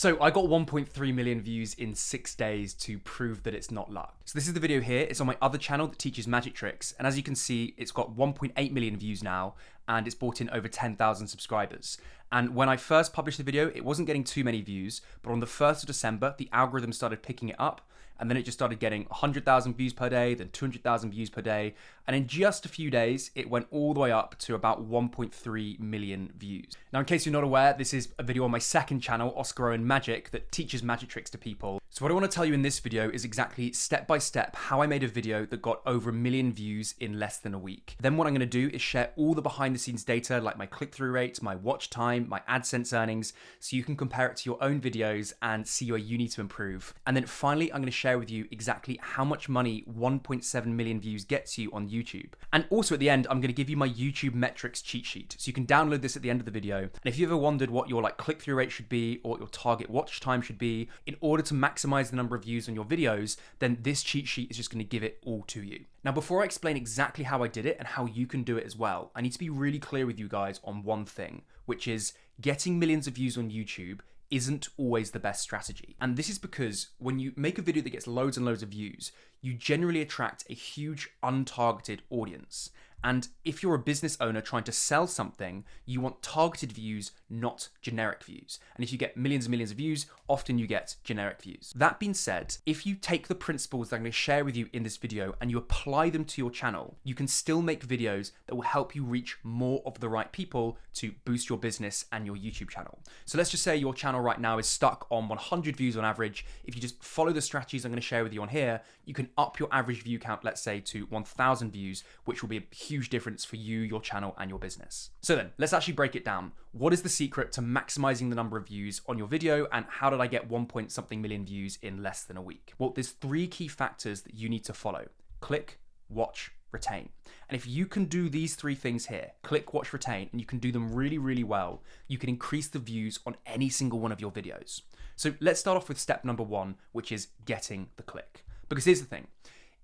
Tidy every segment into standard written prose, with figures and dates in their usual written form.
So I got 1.3 million views in 6 days to prove that it's not luck. So this is the video here. It's on my other channel that teaches magic tricks. And as you can see, it's got 1.8 million views now and it's brought in over 10,000 subscribers. And when I first published the video, it wasn't getting too many views, but on the 1st of December, the algorithm started picking it up. And then it just started getting 100,000 views per day, then 200,000 views per day. And in just a few days, it went all the way up to about 1.3 million views. Now, in case you're not aware, this is a video on my second channel, Oscar Owen Magic, that teaches magic tricks to people. So what I want to tell you in this video is exactly step by step how I made a video that got over 1 million views in less than a week. Then what I'm going to do is share all the behind the scenes data like my click-through rates, my watch time, my AdSense earnings, so you can compare it to your own videos and see where you need to improve. And then finally, I'm going to share with you exactly how much money 1.7 million views gets you on YouTube. And also at the end, I'm going to give you my YouTube metrics cheat sheet. So you can download this at the end of the video. And if you ever wondered what your click-through rate should be or what your target watch time should be in order to maximize the number of views on your videos, then this cheat sheet is just going to give it all to you. Now, before I explain exactly how I did it and how you can do it as well, I need to be really clear with you guys on one thing, which is getting millions of views on YouTube isn't always the best strategy. And this is because when you make a video that gets loads and loads of views, you generally attract a huge untargeted audience. And if you're a business owner trying to sell something, you want targeted views, not generic views. And if you get millions and millions of views, often you get generic views. That being said, if you take the principles that I'm going to share with you in this video and you apply them to your channel, you can still make videos that will help you reach more of the right people to boost your business and your YouTube channel. So let's just say your channel right now is stuck on 100 views on average. If you just follow the strategies I'm going to share with you on here, you can up your average view count, let's say, to 1,000 views, which will be a huge difference for you, your channel, and your business. So then, let's actually break it down. What is the secret to maximizing the number of views on your video, and how did I get 1 point something million views in less than a week? Well, there's 3 key factors that you need to follow: click, watch, retain. And if you can do these 3 things here, click, watch, retain, and you can do them really, really well, you can increase the views on any single one of your videos. So let's start off with step number 1, which is getting the click. Because here's the thing.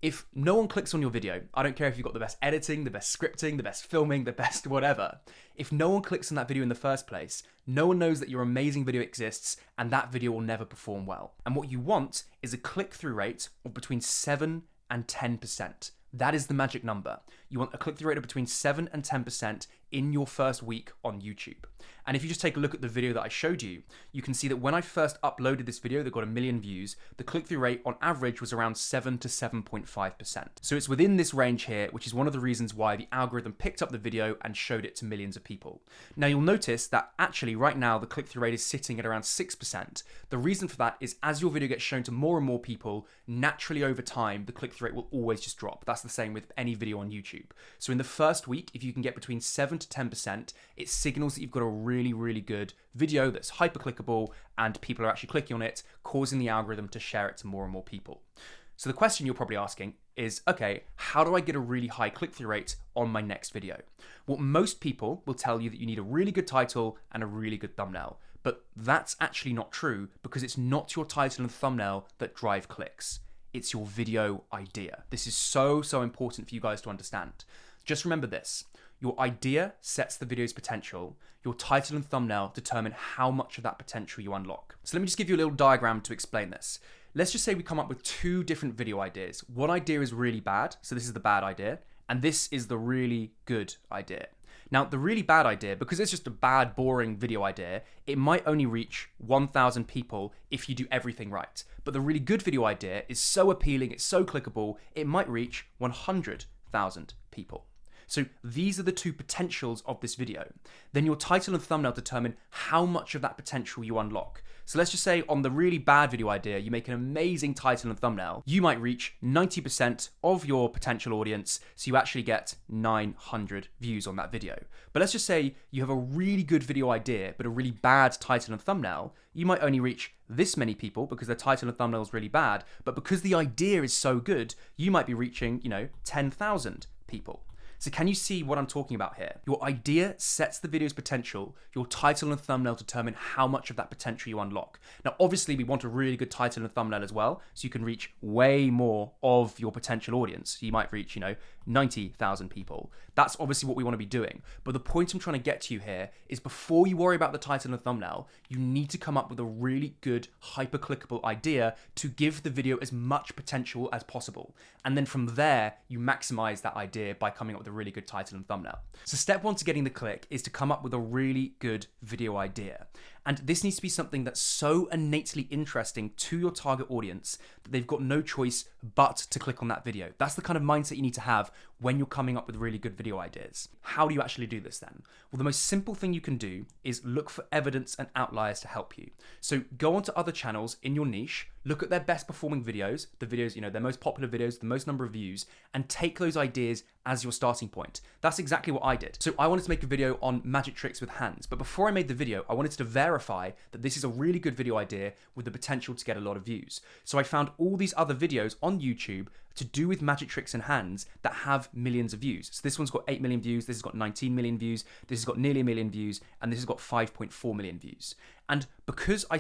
If no one clicks on your video, I don't care if you've got the best editing, the best scripting, the best filming, the best whatever. If no one clicks on that video in the first place, no one knows that your amazing video exists and that video will never perform well. And what you want is a click-through rate of between 7 and 10%. That is the magic number. You want a click-through rate of between 7 and 10% in your first week on YouTube. And if you just take a look at the video that I showed you, you can see that when I first uploaded this video that got 1 million views, the click-through rate on average was around 7 to 7.5%. So it's within this range here, which is one of the reasons why the algorithm picked up the video and showed it to millions of people. Now you'll notice that actually right now the click-through rate is sitting at around 6%. The reason for that is as your video gets shown to more and more people, naturally over time, the click-through rate will always just drop. That's the same with any video on YouTube. So in the first week, if you can get between 7 to 10%, it signals that you've got a really, really good video that's hyper clickable and people are actually clicking on it, causing the algorithm to share it to more and more people. So the question you're probably asking is, okay, how do I get a really high click-through rate on my next video? Well, most people will tell you that you need a really good title and a really good thumbnail, but that's actually not true because it's not your title and thumbnail that drive clicks. It's your video idea. This is so important for you guys to understand. Just remember this. Your idea sets the video's potential. Your title and thumbnail determine how much of that potential you unlock. So let me just give you a little diagram to explain this. Let's just say we come up with 2 different video ideas. One idea is really bad, so this is the bad idea, and this is the really good idea. Now, the really bad idea, because it's just a bad, boring video idea, it might only reach 1,000 people if you do everything right. But the really good video idea is so appealing, it's so clickable, it might reach 100,000 people. So these are the 2 potentials of this video. Then your title and thumbnail determine how much of that potential you unlock. So let's just say on the really bad video idea, you make an amazing title and thumbnail, you might reach 90% of your potential audience, so you actually get 900 views on that video. But let's just say you have a really good video idea, but a really bad title and thumbnail, you might only reach this many people because the title and thumbnail is really bad, but because the idea is so good, you might be reaching, 10,000 people. So can you see what I'm talking about here? Your idea sets the video's potential. Your title and thumbnail determine how much of that potential you unlock. Now, obviously, we want a really good title and thumbnail as well, so you can reach way more of your potential audience. You might reach, 90,000 people. That's obviously what we want to be doing. But the point I'm trying to get to you here is before you worry about the title and thumbnail, you need to come up with a really good hyper-clickable idea to give the video as much potential as possible. And then from there, you maximize that idea by coming up with a really good title and thumbnail. So step one to getting the click is to come up with a really good video idea. And this needs to be something that's so innately interesting to your target audience that they've got no choice but to click on that video. That's the kind of mindset you need to have when you're coming up with really good video ideas. How do you actually do this then? Well, the most simple thing you can do is look for evidence and outliers to help you. So go onto other channels in your niche, look at their best performing videos, the videos, their most popular videos, the most number of views, and take those ideas as your starting point. That's exactly what I did. So I wanted to make a video on magic tricks with hands, but before I made the video, I wanted to verify that this is a really good video idea with the potential to get a lot of views. So I found all these other videos on YouTube to do with magic tricks and hands that have millions of views. So this one's got 8 million views, this has got 19 million views, this has got nearly a million views, and this has got 5.4 million views. And because I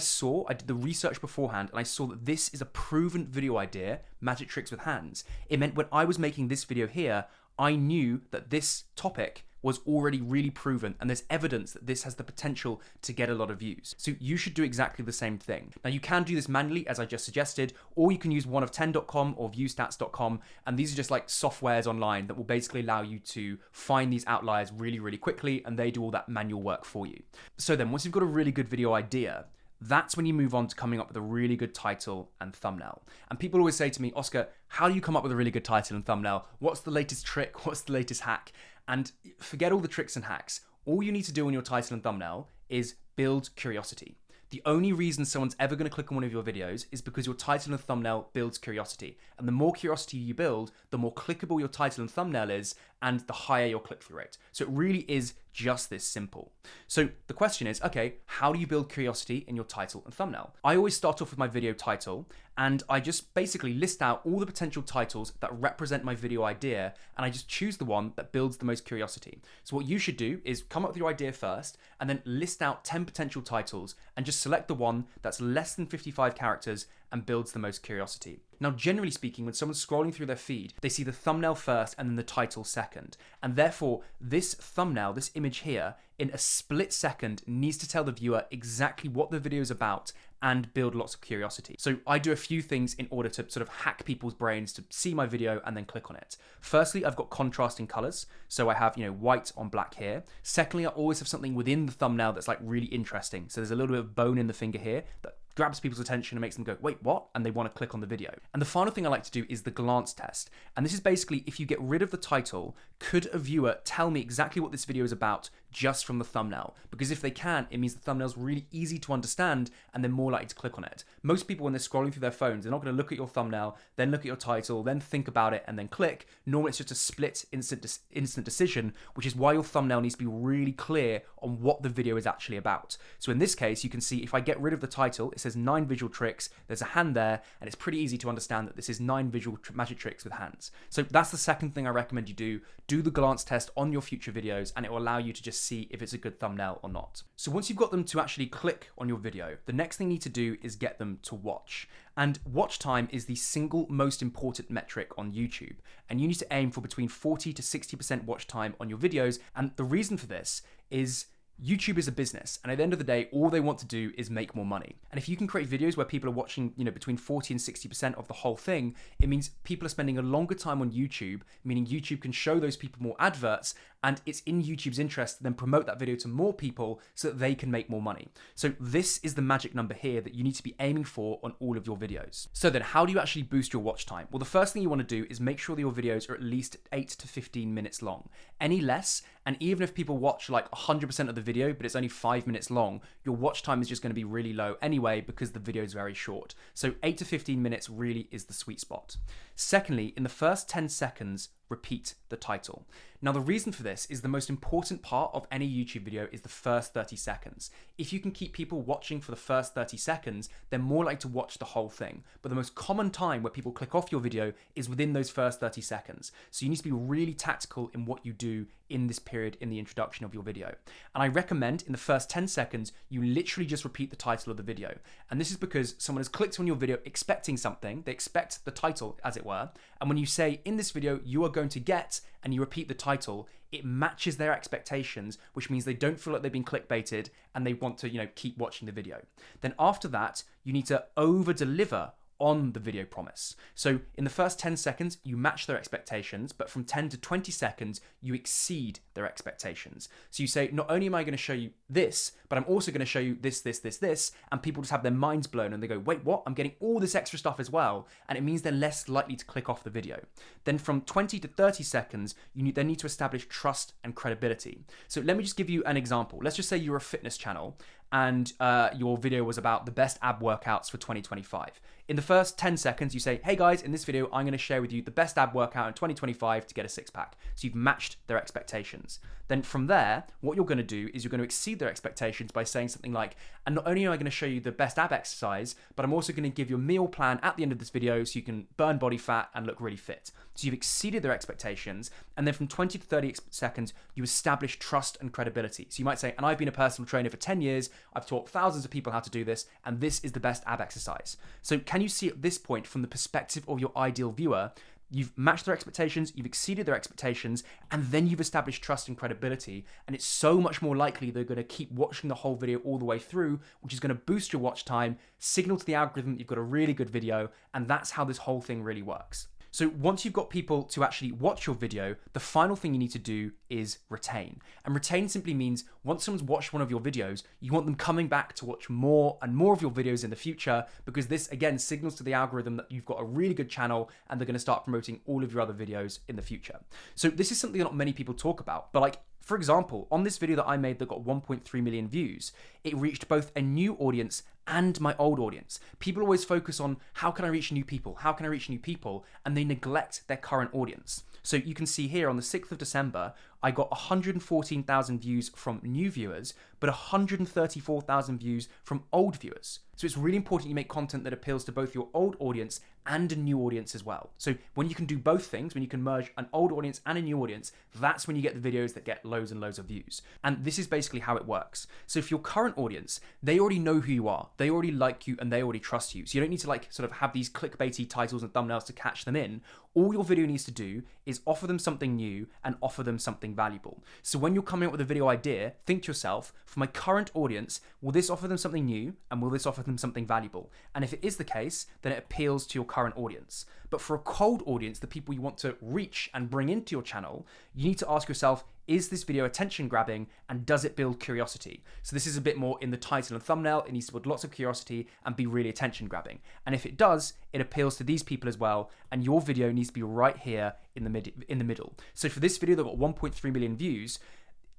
did the research beforehand and I saw that this is a proven video idea, magic tricks with hands, it meant when I was making this video here, I knew that this topic was already really proven and there's evidence that this has the potential to get a lot of views. So you should do exactly the same thing. Now you can do this manually as I just suggested, or you can use oneof10.com or viewstats.com, and these are just like softwares online that will basically allow you to find these outliers really, really quickly, and they do all that manual work for you. So then once you've got a really good video idea, that's when you move on to coming up with a really good title and thumbnail. And people always say to me, Oscar, how do you come up with a really good title and thumbnail? What's the latest trick? What's the latest hack? And forget all the tricks and hacks. All you need to do on your title and thumbnail is build curiosity. The only reason someone's ever going to click on one of your videos is because your title and thumbnail builds curiosity. And the more curiosity you build, the more clickable your title and thumbnail is, and the higher your click-through rate. So it really is just this simple. So the question is, okay, how do you build curiosity in your title and thumbnail? I always start off with my video title, and I just basically list out all the potential titles that represent my video idea, and I just choose the one that builds the most curiosity. So what you should do is come up with your idea first, and then list out 10 potential titles, and just select the one that's less than 55 characters and builds the most curiosity. Now, generally speaking, when someone's scrolling through their feed, they see the thumbnail first and then the title second. And therefore, this thumbnail, this image here, in a split second needs to tell the viewer exactly what the video is about and build lots of curiosity. So I do a few things in order to sort of hack people's brains to see my video and then click on it. Firstly, I've got contrasting colors. So I have, white on black here. Secondly, I always have something within the thumbnail that's like really interesting. So there's a little bit of bone in the finger here that grabs people's attention and makes them go, wait, what? And they want to click on the video. And the final thing I like to do is the glance test. And this is basically, if you get rid of the title, could a viewer tell me exactly what this video is about just from the thumbnail? Because if they can, it means the thumbnail's really easy to understand and they're more likely to click on it. Most people, when they're scrolling through their phones, they're not going to look at your thumbnail, then look at your title, then think about it and then click. Normally it's just a split instant decision, which is why your thumbnail needs to be really clear on what the video is actually about. So in this case, you can see if I get rid of the title, it says 9 visual tricks, there's a hand there, and it's pretty easy to understand that this is 9 visual magic tricks with hands. So that's the second thing I recommend you do. Do the glance test on your future videos, and it will allow you to just see if it's a good thumbnail or not. So once you've got them to actually click on your video, the next thing you need to do is get them to watch. And watch time is the single most important metric on YouTube. And you need to aim for between 40 to 60% watch time on your videos. And the reason for this is YouTube is a business, and at the end of the day, all they want to do is make more money. And if you can create videos where people are watching, between 40 and 60% of the whole thing, it means people are spending a longer time on YouTube, meaning YouTube can show those people more adverts, and it's in YouTube's interest to then promote that video to more people so that they can make more money. So this is the magic number here that you need to be aiming for on all of your videos. So then how do you actually boost your watch time? Well, the first thing you want to do is make sure that your videos are at least 8 to 15 minutes long. Any less, and even if people watch like 100% of the video, but it's only 5 minutes long, your watch time is just going to be really low anyway because the video is very short. So 8 to 15 minutes really is the sweet spot. Secondly, in the first 10 seconds, repeat the title. Now, the reason for this is the most important part of any YouTube video is the first 30 seconds. If you can keep people watching for the first 30 seconds, they're more likely to watch the whole thing. But the most common time where people click off your video is within those first 30 seconds. So you need to be really tactical in what you do in this period in the introduction of your video. And I recommend in the first 10 seconds, you literally just repeat the title of the video. And this is because someone has clicked on your video expecting something. They expect the title, as it were. And when you say, in this video, you are going going to get and you repeat the title, it matches their expectations, which means they don't feel like they've been clickbaited and they want to, keep watching the video. Then after that, you need to over deliver on the video promise. So in the first 10 seconds, you match their expectations, but from 10 to 20 seconds, you exceed their expectations. So you say, not only am I going to show you this, but I'm also going to show you this, and people just have their minds blown and they go, wait, what? I'm getting all this extra stuff as well. And it means they're less likely to click off the video. Then from 20 to 30 seconds, you then need to establish trust and credibility. So let me just give you an example. Let's just say you're a fitness channel and your video was about the best ab workouts for 2025. In the first 10 seconds, you say, hey guys, in this video, I'm going to share with you the best ab workout in 2025 to get a six pack. So you've matched their expectations. Then from there, what you're going to do is you're going to exceed their expectations by saying something like, and not only am I going to show you the best ab exercise, but I'm also going to give you a meal plan at the end of this video so you can burn body fat and look really fit. So you've exceeded their expectations. And then from 20 to 30 seconds, you establish trust and credibility. So you might say, and I've been a personal trainer for 10 years. I've taught thousands of people how to do this, and this is the best ab exercise. So can you see at this point, from the perspective of your ideal viewer, you've matched their expectations, you've exceeded their expectations, and then you've established trust and credibility. And it's so much more likely they're going to keep watching the whole video all the way through, which is going to boost your watch time, signal to the algorithm that you've got a really good video, and that's how this whole thing really works. So once you've got people to actually watch your video, the final thing you need to do is retain. And retain simply means once someone's watched one of your videos, you want them coming back to watch more and more of your videos in the future, because this, again, signals to the algorithm that you've got a really good channel and they're going to start promoting all of your other videos in the future. So this is something that not many people talk about, but for example, on this video that I made that got 1.3 million views, it reached both a new audience and my old audience. People always focus on how can I reach new people? How can I reach new people? And they neglect their current audience. So you can see here on the 6th of December, I got 114,000 views from new viewers, but 134,000 views from old viewers. So it's really important you make content that appeals to both your old audience and a new audience as well. So when you can do both things, when you can merge an old audience and a new audience, that's when you get the videos that get loads and loads of views. And this is basically how it works. So if your current audience, they already know who you are, they already like you, and they already trust you. So you don't need to sort of have these clickbaity titles and thumbnails to catch them in. All your video needs to do is offer them something new and offer them something valuable. So when you're coming up with a video idea, think to yourself, for my current audience, will this offer them something new and will this offer them something valuable? And if it is the case, then it appeals to your current audience. But for a cold audience, the people you want to reach and bring into your channel, you need to ask yourself, is this video attention grabbing and does it build curiosity? So this is a bit more in the title and thumbnail. It needs to build lots of curiosity and be really attention grabbing. And if it does, it appeals to these people as well. And your video needs to be right here in the middle. So for this video that got 1.3 million views,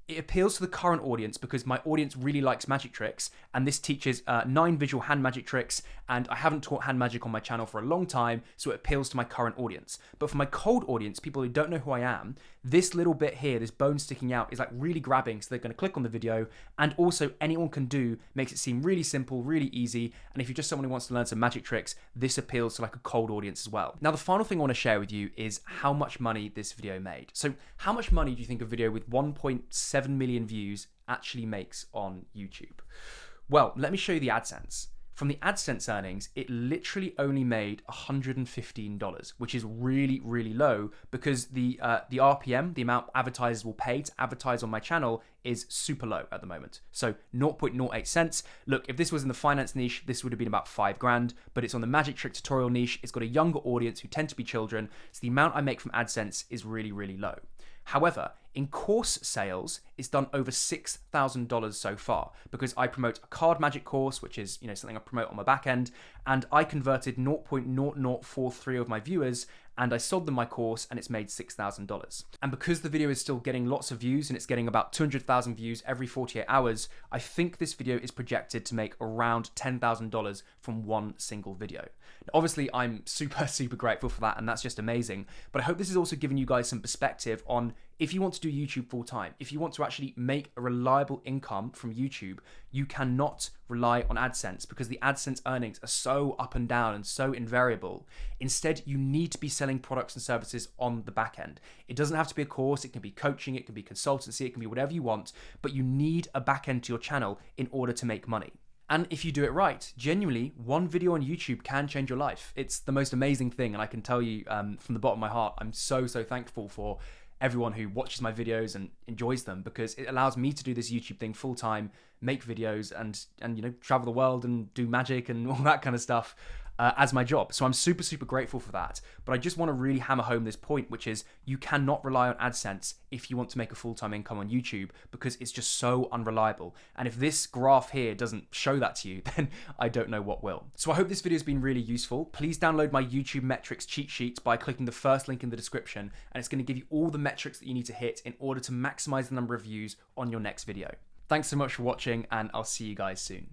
it appeals to the current audience because my audience really likes magic tricks, and this teaches 9 visual hand magic tricks, and I haven't taught hand magic on my channel for a long time, so it appeals to my current audience. But for my cold audience, people who don't know who I am, this little bit here, this bone sticking out, is really grabbing, so they're going to click on the video, and also anyone can do, makes it seem really simple, really easy, and if you're just someone who wants to learn some magic tricks, this appeals to a cold audience as well. Now, the final thing I want to share with you is how much money this video made. So how much money do you think a video with 1.7 million views actually makes on YouTube? Well, let me show you the AdSense. From the AdSense earnings, it literally only made $115, which is really, really low because the RPM, the amount advertisers will pay to advertise on my channel, is super low at the moment. So 0.08 cents. Look, if this was in the finance niche, this would have been about $5,000, but it's on the magic trick tutorial niche. It's got a younger audience who tend to be children. So the amount I make from AdSense is really, really low. However, in course sales, it's done over $6,000 so far because I promote a card magic course, which is something I promote on my back end, and I converted 0.0043 of my viewers and I sold them my course and it's made $6,000. And because the video is still getting lots of views and it's getting about 200,000 views every 48 hours, I think this video is projected to make around $10,000 from one single video. Now, obviously, I'm super, super grateful for that, and that's just amazing. But I hope this is also giving you guys some perspective on if you want to do YouTube full time, if you want to actually make a reliable income from YouTube, you cannot rely on AdSense because the AdSense earnings are so up and down and so invariable. Instead, you need to be selling products and services on the back end. It doesn't have to be a course, it can be coaching, it can be consultancy, it can be whatever you want, but you need a back end to your channel in order to make money. And if you do it right, genuinely, one video on YouTube can change your life. It's the most amazing thing, and I can tell you from the bottom of my heart, I'm so thankful for everyone who watches my videos and enjoys them, because it allows me to do this YouTube thing full time, make videos, and you know, travel the world and do magic and all that kind of stuff as my job. So I'm super grateful for that. But I just want to really hammer home this point, which is you cannot rely on AdSense if you want to make a full-time income on YouTube, because it's just so unreliable. And if this graph here doesn't show that to you, then I don't know what will. So I hope this video has been really useful. Please download my YouTube metrics cheat sheet by clicking the first link in the description, and it's going to give you all the metrics that you need to hit in order to maximize the number of views on your next video. Thanks so much for watching, and I'll see you guys soon.